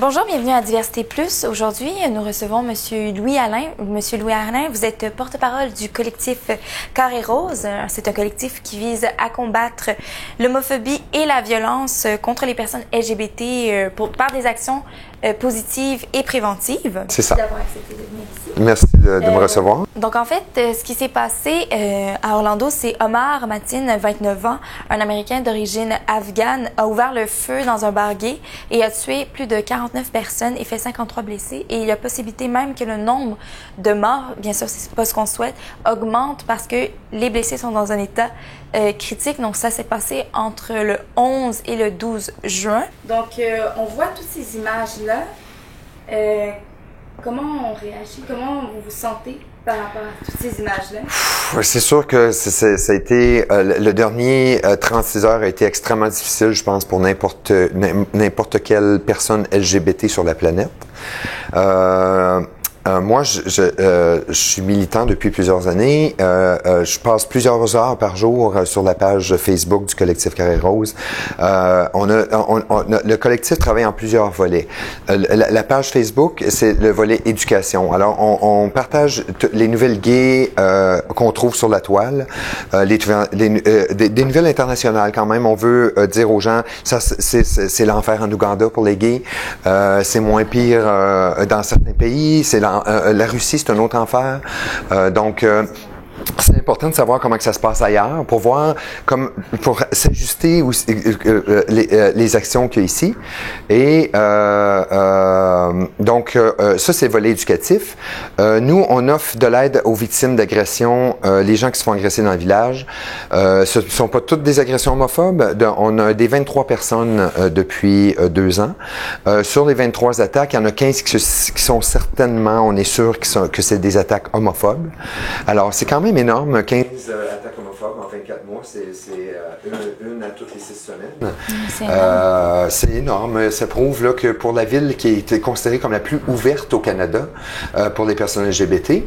Bonjour, bienvenue à Diversité Plus. Aujourd'hui, nous recevons Monsieur Louis Alain. Monsieur Louis Alain, vous êtes porte-parole du collectif Carré Rose. C'est un collectif qui vise à combattre l'homophobie et la violence contre les personnes LGBT par des actions positives et préventives. C'est ça. D'avoir accepté de venir ici. Merci de me recevoir. Donc, en fait, ce qui s'est passé à Orlando, c'est Omar Matin, 29 ans, un Américain d'origine afghane, a ouvert le feu dans un bar gay et a tué plus de 49 personnes et fait 53 blessés. Et il y a possibilité même que le nombre de morts, bien sûr, c'est pas ce qu'on souhaite, augmente parce que les blessés sont dans un état critique. Donc, ça s'est passé entre le 11 et le 12 juin. Donc, on voit toutes ces images-là. Comment on réagit? Comment vous vous sentez par rapport à toutes ces images-là? C'est sûr que ça a été le dernier 36 heures a été extrêmement difficile, je pense, pour n'importe quelle personne LGBT sur la planète. Moi, je suis militant depuis plusieurs années. Je passe plusieurs heures par jour sur la page Facebook du collectif Carré Rose. Le collectif travaille en plusieurs volets. La page Facebook, c'est le volet éducation. Alors, on partage les nouvelles gays qu'on trouve sur la toile, des nouvelles internationales quand même. On veut dire aux gens, ça c'est l'enfer en Ouganda pour les gays. C'est moins pire dans certains pays. La Russie, c'est un autre enfer. C'est important de savoir comment que ça se passe ailleurs pour voir, pour s'ajuster les actions qu'il y a ici. Et ça, c'est le volet éducatif. Nous, on offre de l'aide aux victimes d'agressions, les gens qui se font agresser dans le village. Ce ne sont pas toutes des agressions homophobes. On a des 23 personnes depuis 2 ans. Sur les 23 attaques, il y en a 15 qui sont certainement, on est sûr que c'est des attaques homophobes. Alors, c'est quand même énorme. 15 attaques homophobes en 24 mois, c'est une à toutes les 6 semaines. C'est énorme. Ça prouve là, que pour la ville qui a été considérée comme la plus ouverte au Canada pour les personnes LGBT,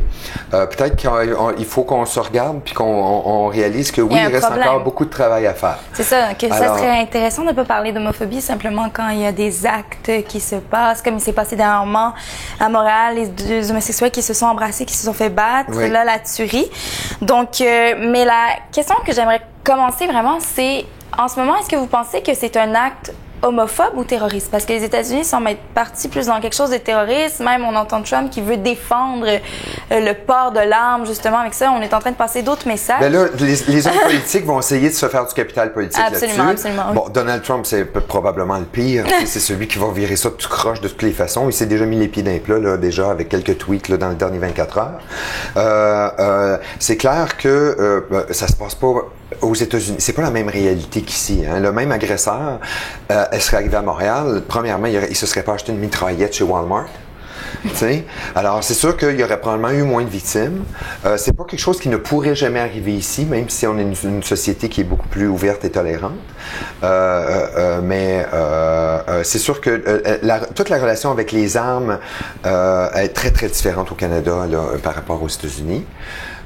peut-être qu'il faut qu'on se regarde puis qu'on réalise que oui, il reste encore beaucoup de travail à faire. C'est ça, ça serait intéressant de ne pas parler d'homophobie simplement quand il y a des actes qui se passent, comme il s'est passé dernièrement à Montréal, les 2 homosexuels qui se sont embrassés, qui se sont fait battre, là, la tuerie. Donc, mais la question que j'aimerais commencer vraiment, c'est, en ce moment, est-ce que vous pensez que c'est un acte homophobe ou terroriste? Parce que les États-Unis semblent être partis plus dans quelque chose de terroriste. Même, on entend Trump qui veut défendre le port de l'arme, justement, avec ça. On est en train de passer d'autres messages. Ben là, les hommes politiques vont essayer de se faire du capital politique là-dessus. Absolument. Bon, Donald Trump, c'est probablement le pire. C'est celui qui va virer ça tout croche de toutes les façons. Il s'est déjà mis les pieds dans les plats, là, déjà, avec quelques tweets là, dans les dernières 24 heures. C'est clair que ça se passe pas aux États-Unis. C'est pas la même réalité qu'ici. Hein. Le même agresseur, elle serait arrivée à Montréal. Premièrement, il se serait pas acheté une mitraillette chez Walmart. T'sais? Alors, c'est sûr qu'il y aurait probablement eu moins de victimes. C'est pas quelque chose qui ne pourrait jamais arriver ici, même si on est une société qui est beaucoup plus ouverte et tolérante. Mais c'est sûr que toute la relation avec les armes est très, très différente au Canada là, par rapport aux États-Unis.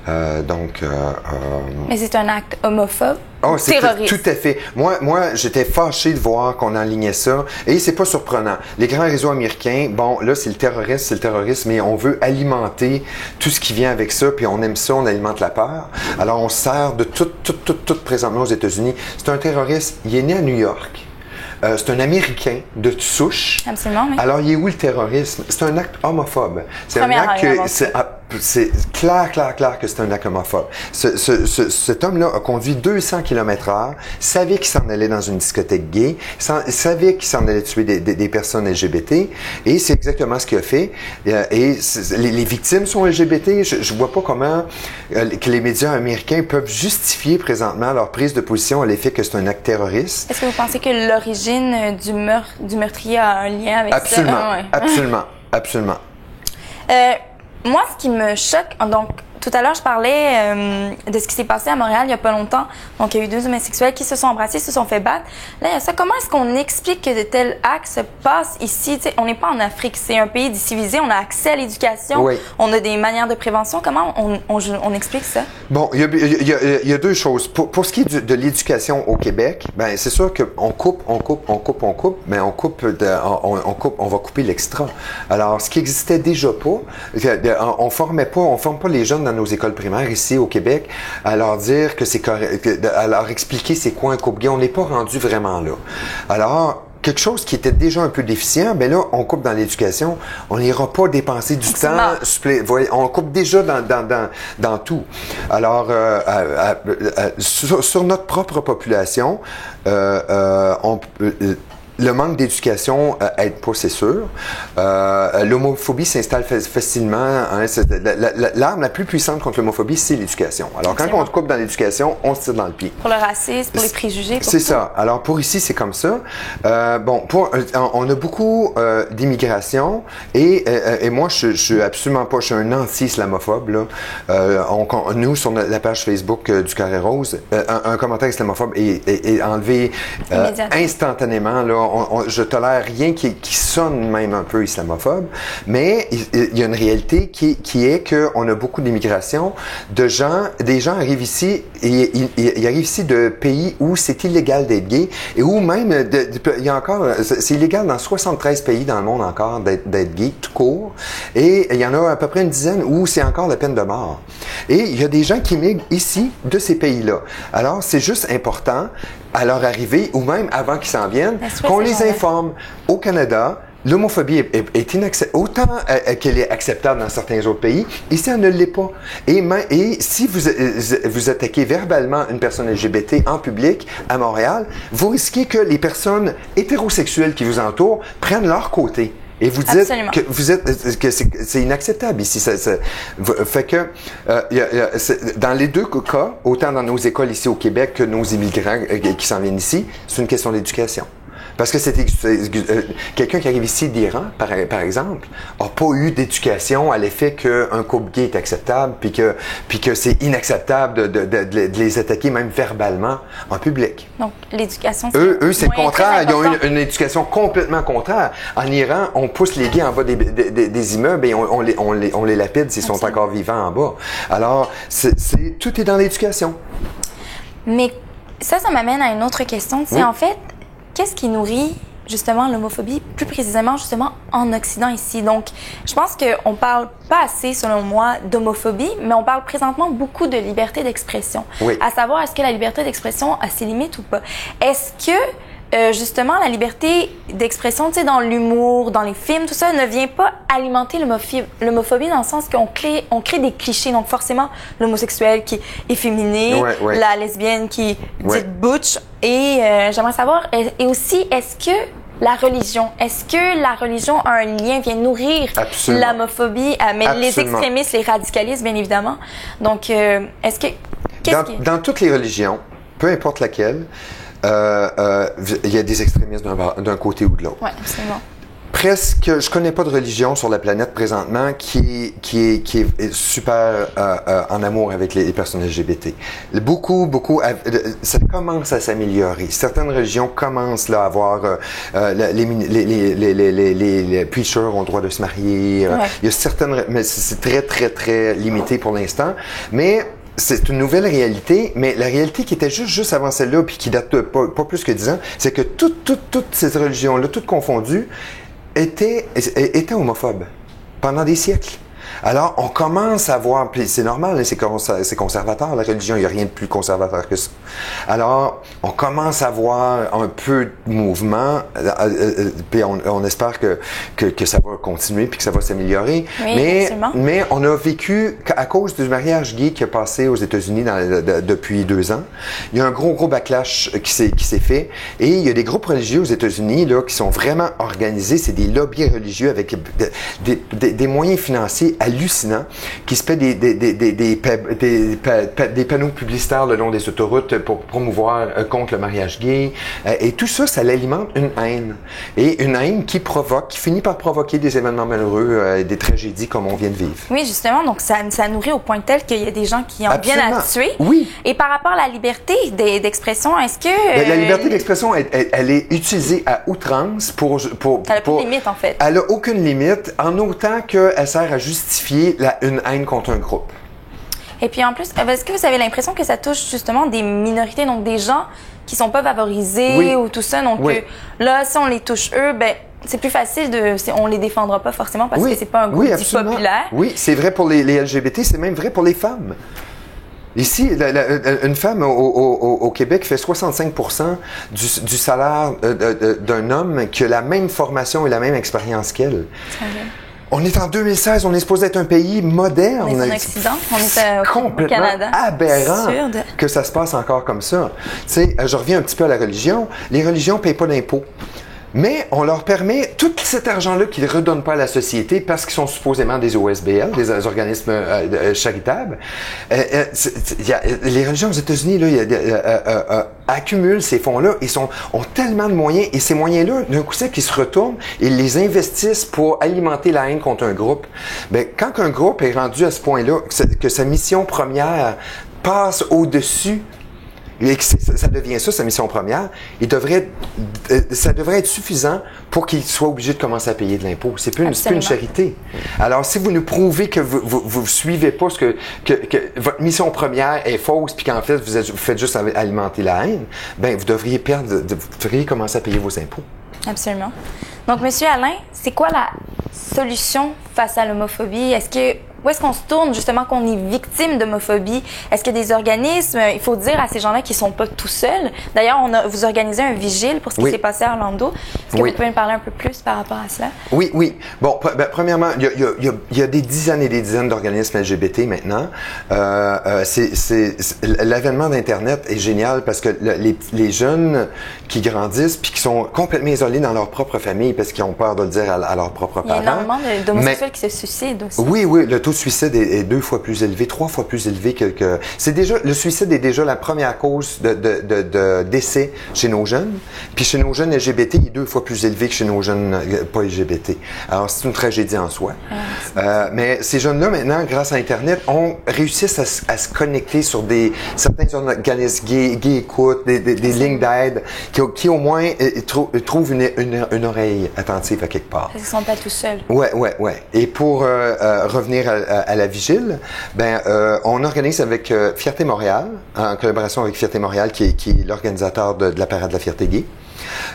Mais c'est un acte homophobe? Oh, c'est terroriste. Tout à fait. Moi, j'étais fâché de voir qu'on enlignait ça. Et c'est pas surprenant. Les grands réseaux américains, bon, là, c'est le terrorisme, mais on veut alimenter tout ce qui vient avec ça, puis on aime ça, on alimente la peur. Alors, on sert de tout présentement aux États-Unis. C'est un terroriste, il est né à New York. C'est un Américain de souche. Absolument, oui. Alors, il est où le terrorisme? C'est un acte homophobe. C'est un acte que... C'est clair que c'est un acte homophobe. Cet homme-là a conduit 200 km/h, savait qu'il s'en allait dans une discothèque gay, savait qu'il s'en allait tuer des personnes LGBT, et c'est exactement ce qu'il a fait. Et les victimes sont LGBT. Je vois pas comment que les médias américains peuvent justifier présentement leur prise de position à l'effet que c'est un acte terroriste. Est-ce que vous pensez que l'origine du meurtrier a un lien avec absolument, ça? Absolument. Moi, ce qui me choque, donc, tout à l'heure, je parlais de ce qui s'est passé à Montréal il n'y a pas longtemps. Donc, il y a eu 2 homosexuels qui se sont embrassés, se sont fait battre. Là, il y a ça. Comment est-ce qu'on explique que de tels actes se passent ici? T'sais, on n'est pas en Afrique, c'est un pays civilisé, on a accès à l'éducation, on a des manières de prévention. Comment on explique ça? Bon, il y a 2 choses. Pour ce qui est de l'éducation au Québec, ben c'est sûr qu'on coupe, mais on va couper l'extra. Alors, ce qui existait déjà pas, on forme pas les jeunes dans nos écoles primaires ici au Québec à leur dire que c'est correct, à leur expliquer c'est quoi un couple gay. On n'est pas rendu vraiment là. Alors, quelque chose qui était déjà un peu déficient, ben là, on coupe dans l'éducation. On n'ira pas dépenser du temps. On coupe déjà dans tout. Alors, sur notre propre population, le manque d'éducation aide pas, c'est sûr. L'homophobie s'installe facilement. Hein, l'arme la plus puissante contre l'homophobie, c'est l'éducation. Alors, quand on coupe dans l'éducation, on se tire dans le pied. Pour le racisme, pour les préjugés. C'est ça. Alors, pour ici, c'est comme ça. On a beaucoup d'immigration et moi, je suis absolument pas, je suis un anti-islamophobe. Là. Nous, sur la page Facebook du Carré Rose, un commentaire islamophobe est enlevé instantanément. Là. Je tolère rien qui sonne même un peu islamophobe, mais il y a une réalité qui est qu'on a beaucoup d'immigration, des gens arrivent ici et ils arrivent ici de pays où c'est illégal d'être gay et où même il y a encore, c'est illégal dans 73 pays dans le monde encore d'être gay tout court, et il y en a à peu près une dizaine où c'est encore la peine de mort. Et il y a des gens qui migrent ici de ces pays-là. Alors c'est juste important à leur arrivée ou même avant qu'ils s'en viennent, qu'on les informe. Au Canada, l'homophobie est inacceptable, autant qu'elle est acceptable dans certains autres pays, ici elle ne l'est pas. Et si vous attaquez verbalement une personne LGBT en public à Montréal, vous risquez que les personnes hétérosexuelles qui vous entourent prennent leur côté. Et vous dites que c'est inacceptable ici. Fait que dans les 2 cas, autant dans nos écoles ici au Québec que nos immigrants qui s'en viennent ici, c'est une question d'éducation. Parce que quelqu'un qui arrive ici d'Iran, par exemple, n'a pas eu d'éducation à l'effet qu'un couple gay est acceptable, puis que c'est inacceptable de les attaquer même verbalement en public. Donc, l'éducation, eux, c'est le contraire. Ils ont une éducation complètement contraire. En Iran, on pousse les gays en bas des immeubles et on les lapide s'ils sont encore vivants en bas. Alors, tout est dans l'éducation. Mais ça m'amène à une autre question. C'est en fait, qu'est-ce qui nourrit justement l'homophobie, plus précisément justement en Occident ici? Donc, je pense qu'on parle pas assez, selon moi, d'homophobie, mais on parle présentement beaucoup de liberté d'expression. Oui. À savoir, est-ce que la liberté d'expression a ses limites ou pas? Est-ce que justement, la liberté d'expression, tu sais, dans l'humour, dans les films, tout ça, ne vient pas alimenter l'homophobie dans le sens qu'on crée des clichés. Donc, forcément, l'homosexuel qui est efféminé, la lesbienne qui est dite butch. Et j'aimerais savoir, et aussi, est-ce que la religion a un lien, vient nourrir l'homophobie, mais les extrémistes, les radicalistes, bien évidemment. Donc, est-ce que... Dans toutes les religions, peu importe laquelle, il y a des extrémistes d'un côté ou de l'autre. Oui, absolument. Presque, je connais pas de religion sur la planète présentement qui est super en amour avec les personnes LGBT. Beaucoup, ça commence à s'améliorer. Certaines religions commencent là à avoir les preachers ont le droit de se marier. Il y a certaines, mais c'est très limité pour l'instant. Mais c'est une nouvelle réalité, mais la réalité qui était juste avant celle-là, puis qui date pas plus que 10 ans, c'est que toutes ces religions-là, toutes confondues, étaient homophobes pendant des siècles. Alors, on commence à voir, puis c'est normal, c'est conservateur, la religion, il n'y a rien de plus conservateur que ça. Alors, on commence à voir un peu de mouvement, puis on espère que ça va continuer, puis que ça va s'améliorer. Oui, mais on a vécu, à cause du mariage gay qui a passé aux États-Unis depuis 2 ans, il y a un gros backlash qui s'est fait, et il y a des groupes religieux aux États-Unis là qui sont vraiment organisés, c'est des lobbies religieux avec des moyens financiers assez hallucinant, qui se fait des panneaux publicitaires le long des autoroutes pour promouvoir contre le mariage gay. Et tout ça, ça l'alimente une haine. Et une haine qui finit par provoquer des événements malheureux, des tragédies comme on vient de vivre. Oui, justement. Donc, ça nourrit au point tel qu'il y a des gens qui en viennent à tuer. Oui. Et par rapport à la liberté d'expression, est-ce que... la liberté d'expression, elle est utilisée à outrance pour elle n'a pas de limite, en fait. Elle n'a aucune limite, en autant qu'elle sert à justifier une haine contre un groupe. Et puis en plus, est-ce que vous avez l'impression que ça touche justement des minorités, donc des gens qui sont pas favorisés ou tout ça? Donc là, si on les touche eux, ben c'est plus facile on les défendra pas forcément parce que c'est pas un groupe dit populaire. Oui, c'est vrai pour les LGBT, c'est même vrai pour les femmes. Ici, une femme au Québec fait 65% du salaire d'un homme qui a la même formation et la même expérience qu'elle. On est en 2016, on est supposé être un pays moderne. On est en Occident, on est complètement au Canada. Aberrant que ça se passe encore comme ça. Tu sais, je reviens un petit peu à la religion. Les religions ne payent pas d'impôts. Mais on leur permet tout cet argent-là qu'ils ne redonnent pas à la société parce qu'ils sont supposément des OSBL, des organismes charitables. Les religions aux États-Unis accumulent ces fonds-là. Ils ont tellement de moyens et ces moyens-là, d'un coup sec, ils se retournent et ils les investissent pour alimenter la haine contre un groupe. Ben, quand un groupe est rendu à ce point-là, que sa mission première passe au-dessus et que ça devient ça, sa mission première, ça devrait être suffisant pour qu'il soit obligé de commencer à payer de l'impôt. C'est plus une charité. Alors, si vous nous prouvez que vous suivez pas que votre mission première est fausse, puis qu'en fait, vous faites juste alimenter la haine, ben vous devriez commencer à payer vos impôts. Absolument. Donc, Monsieur Alain, c'est quoi la solution face à l'homophobie? Où est-ce qu'on se tourne justement qu'on est victime d'homophobie? Est-ce qu'il y a des organismes? Il faut dire à ces gens-là qu'ils ne sont pas tout seuls. D'ailleurs, vous organisez un vigile pour ce qui s'est passé à Orlando. Est-ce que vous pouvez me parler un peu plus par rapport à cela? Oui. Bon, premièrement, il y a des dizaines et des dizaines d'organismes LGBT maintenant. L'avènement d'Internet est génial parce que les jeunes qui grandissent puis qui sont complètement isolés dans leur propre famille parce qu'ils ont peur de le dire à leurs propres parents. Il y a énormément d'homosexuels qui se suicident aussi. Oui, le taux de suicide est 2 fois plus élevé, 3 fois plus élevé que... Le suicide est déjà la première cause de décès chez nos jeunes. Puis chez nos jeunes LGBT, il est 2 fois plus élevé que chez nos jeunes pas LGBT. Alors, c'est une tragédie en soi. Mais ces jeunes-là, maintenant, grâce à Internet, réussissent à se connecter sur certains organismes gays écoutes, des lignes d'aide, qui au moins trouvent une oreille attentive à quelque part. Parce qu'ils ne sont pas tout seuls. Ouais. Et pour revenir à la vigile, on organise avec Fierté Montréal, en collaboration avec Fierté Montréal, qui est l'organisateur de la Parade de la Fierté gay.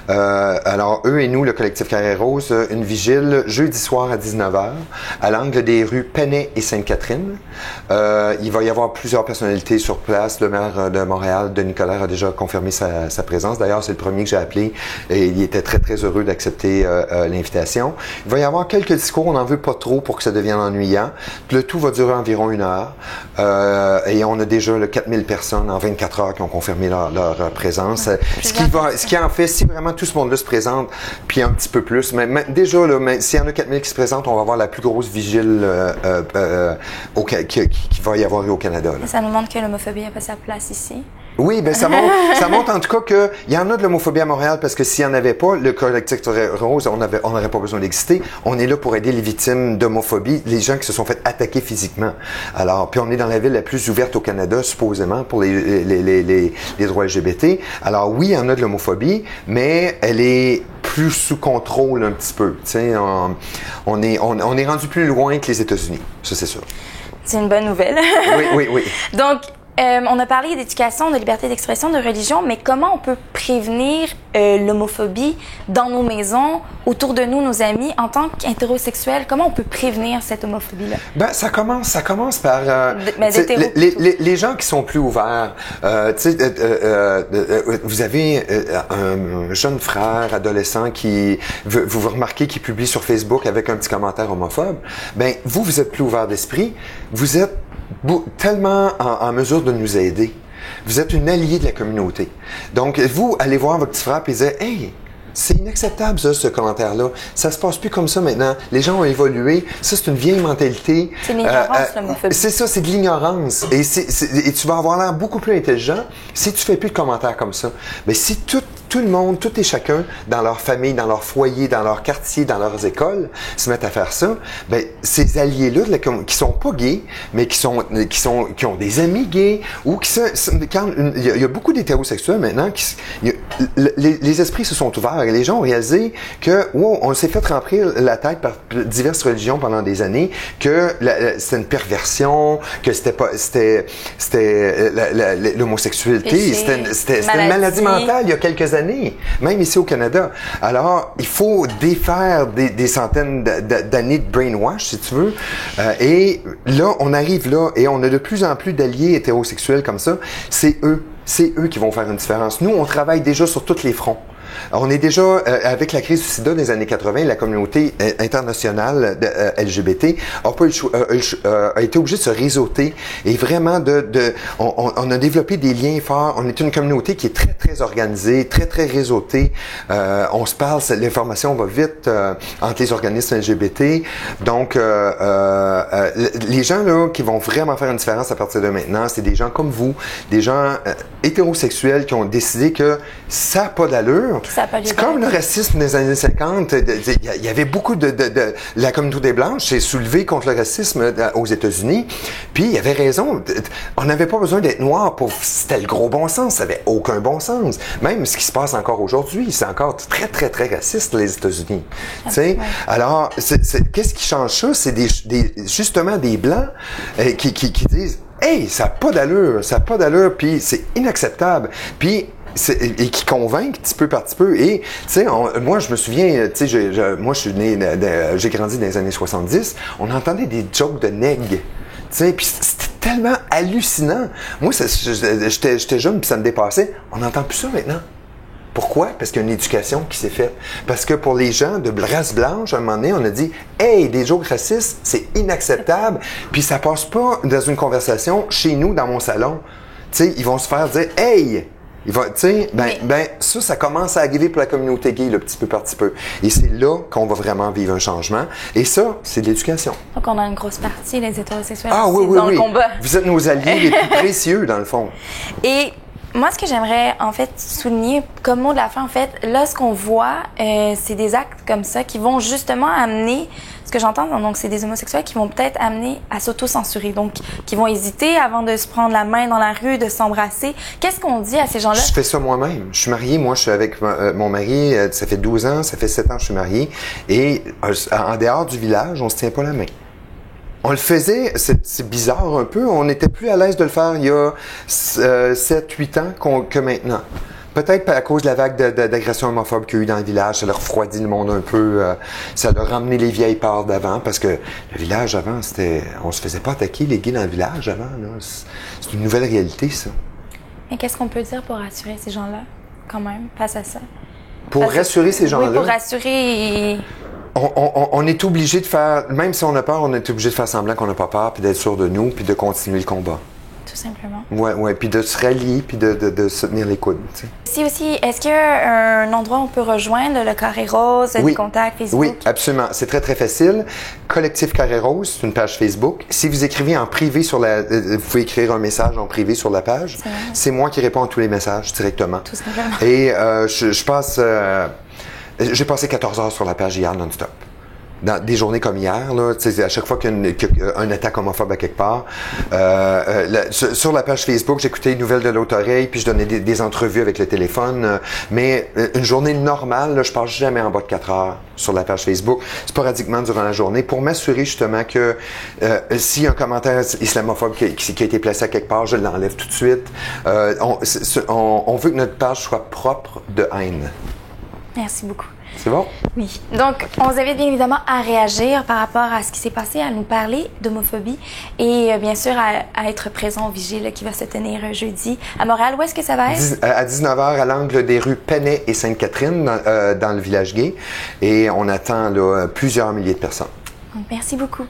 Alors, eux et nous, le collectif Carré Rose, une vigile jeudi soir à 19h à l'angle des rues Pennet et Sainte-Catherine. Il va y avoir plusieurs personnalités sur place. Le maire de Montréal, Denis Coderre, a déjà confirmé sa présence. D'ailleurs, c'est le premier que j'ai appelé et il était très, très heureux d'accepter l'invitation. Il va y avoir quelques discours. On n'en veut pas trop pour que ça devienne ennuyant. Le tout va durer environ 1 heure. Et on a déjà 4000 personnes en 24 heures qui ont confirmé leur présence. Ce qui en fait, si vraiment tout ce monde-là se présente, puis un petit peu plus, mais déjà, s'il y en a 4000 qui se présentent, on va avoir la plus grosse vigile qui va y avoir eu au Canada. Là. Ça nous montre que l'homophobie n'a pas sa place ici. Oui, ça montre en tout cas qu'il y en a de l'homophobie à Montréal parce que s'il n'y en avait pas, le collectif Rose, on n'aurait pas besoin d'exister. On est là pour aider les victimes d'homophobie, les gens qui se sont fait attaquer physiquement. Alors, puis on est dans la ville la plus ouverte au Canada, supposément, pour les droits LGBT. Alors oui, il y en a de l'homophobie, mais elle est plus sous contrôle un petit peu. Tu sais, on est rendu plus loin que les États-Unis, ça c'est sûr. C'est une bonne nouvelle. Oui. Donc, on a parlé d'éducation, de liberté d'expression, de religion, mais comment on peut prévenir l'homophobie dans nos maisons, autour de nous, nos amis, en tant qu'hétérosexuels? Comment on peut prévenir cette homophobie-là? Ça commence par les gens qui sont plus ouverts. Vous avez un jeune frère adolescent qui vous remarquez qui publie sur Facebook avec un petit commentaire homophobe. Vous êtes plus ouvert d'esprit. Vous êtes tellement en mesure de nous aider. Vous êtes une alliée de la communauté. Donc, vous allez voir votre petit frère et dire « Hey, C'est inacceptable, ça, ce commentaire-là. Ça se passe plus comme ça maintenant. Les gens ont évolué. Ça, c'est une vieille mentalité. C'est une ignorance, l'homophobie. C'est ça, c'est de l'ignorance. Et tu vas avoir l'air beaucoup plus intelligent si tu fais plus de commentaires comme ça. Mais si tout le monde, tout et chacun, dans leur famille, dans leur foyer, dans leur quartier, dans leurs écoles, se mettent à faire ça, ben ces alliés-là, qui sont pas gays, mais qui ont des amis gays, ou il y a beaucoup d'hétérosexuels maintenant, les esprits se sont ouverts et les gens ont réalisé que, wow, on s'est fait remplir la tête par diverses religions pendant des années, que c'était une perversion, que c'était l'homosexualité, c'était une maladie mentale il y a quelques années, même ici au Canada. Alors, il faut défaire des centaines d'années de brainwash, si tu veux. Et là, on arrive là et on a de plus en plus d'alliés hétérosexuels comme ça. C'est eux qui vont faire une différence. Nous, on travaille déjà sur tous les fronts. On est déjà, avec la crise du sida des années 80, la communauté internationale LGBT a été obligée de se réseauter et vraiment on a développé des liens forts. On est une communauté qui est très, très organisée, très, très réseautée. On se parle, l'information va vite entre les organismes LGBT. Donc, les gens là qui vont vraiment faire une différence à partir de maintenant, c'est des gens comme vous, des gens hétérosexuels qui ont décidé que ça n'a pas d'allure. C'est comme le racisme des années 50. Il y avait beaucoup la communauté blanche s'est soulevée contre le racisme aux États-Unis. Puis il y avait raison. On n'avait pas besoin d'être noir pour. C'était le gros bon sens. Ça n'avait aucun bon sens. Même ce qui se passe encore aujourd'hui, c'est encore très, très, très raciste, les États-Unis. Alors, qu'est-ce qui change ça? C'est justement des Blancs qui disent hey, ça n'a pas d'allure, puis c'est inacceptable. Puis et qui convainquent petit peu par petit peu. Et, tu sais, moi, je me souviens, tu sais, moi, je suis né, j'ai grandi dans les années 70, on entendait des jokes de nègres. Tu sais, puis c'était tellement hallucinant. Moi, j'étais jeune, puis ça me dépassait. On n'entend plus ça maintenant. Pourquoi? Parce qu'il y a une éducation qui s'est faite. Parce que pour les gens de race blanche, à un moment donné, on a dit « Hey, des jokes racistes, c'est inacceptable. » Puis ça passe pas dans une conversation chez nous, dans mon salon. Tu sais, ils vont se faire dire « Hey! » Ça commence à arriver pour la communauté gay, le petit peu par petit peu. Et c'est là qu'on va vraiment vivre un changement. Et ça, c'est de l'éducation. Donc, on a une grosse partie, les hétérosexuels, le combat. Vous êtes nos alliés les plus précieux, dans le fond. Et moi, ce que j'aimerais, en fait, souligner comme mot de la fin, en fait, là, ce qu'on voit, c'est des actes comme ça qui vont justement amener, ce que j'entends, donc c'est des homosexuels qui vont peut-être amener à s'auto-censurer, donc qui vont hésiter avant de se prendre la main dans la rue, de s'embrasser. Qu'est-ce qu'on dit à ces gens-là? Je fais ça moi-même. Je suis marié, moi, je suis avec mon mari, ça fait 12 ans, ça fait 7 ans que je suis marié, et en dehors du village, on se tient pas la main. On le faisait, c'est bizarre un peu, on était plus à l'aise de le faire il y a 7-8 ans que maintenant. Peut-être à cause de la vague d'agressions homophobes qu'il y a eu dans le village, ça leur refroidit le monde un peu, ça leur a ramené les vieilles peurs d'avant, parce que le village avant, on se faisait pas attaquer les gays dans le village avant, c'est une nouvelle réalité, ça. Et qu'est-ce qu'on peut dire pour rassurer ces gens-là, quand même, face à ça? Pour rassurer ces gens-là? Oui, pour rassurer... On est obligé de faire, même si on a peur, on est obligé de faire semblant qu'on n'a pas peur, puis d'être sûr de nous, puis de continuer le combat. Tout simplement. Ouais, puis de se rallier, puis de se tenir les coudes. Tu sais. Si aussi, est-ce qu'il y a un endroit où on peut rejoindre le Carré Rose, des contacts Facebook? Oui, absolument. C'est très, très facile. Collectif Carré Rose, c'est une page Facebook. Si vous écrivez en privé vous pouvez écrire un message en privé sur la page. C'est moi qui réponds à tous les messages directement. Tout simplement. Et je passe... j'ai passé 14 heures sur la page hier non-stop. Dans des journées comme hier, là, à chaque fois qu'il y a un attaque homophobe à quelque part, sur la page Facebook, j'écoutais les nouvelles de l'autre oreille, puis je donnais des entrevues avec le téléphone. Mais une journée normale, là, je passe jamais en bas de 4 heures sur la page Facebook, sporadiquement durant la journée, pour m'assurer justement que s'il y a un commentaire islamophobe qui a été placé à quelque part, je l'enlève tout de suite. On veut que notre page soit propre de haine. Merci beaucoup. C'est bon? Oui. Donc, on vous invite bien évidemment à réagir par rapport à ce qui s'est passé, à nous parler d'homophobie et bien sûr à être présent au vigile qui va se tenir jeudi à Montréal. Où est-ce que ça va être? À 19h à l'angle des rues Pennet et Sainte-Catherine dans le village gay. Et on attend là, plusieurs milliers de personnes. Donc, merci beaucoup.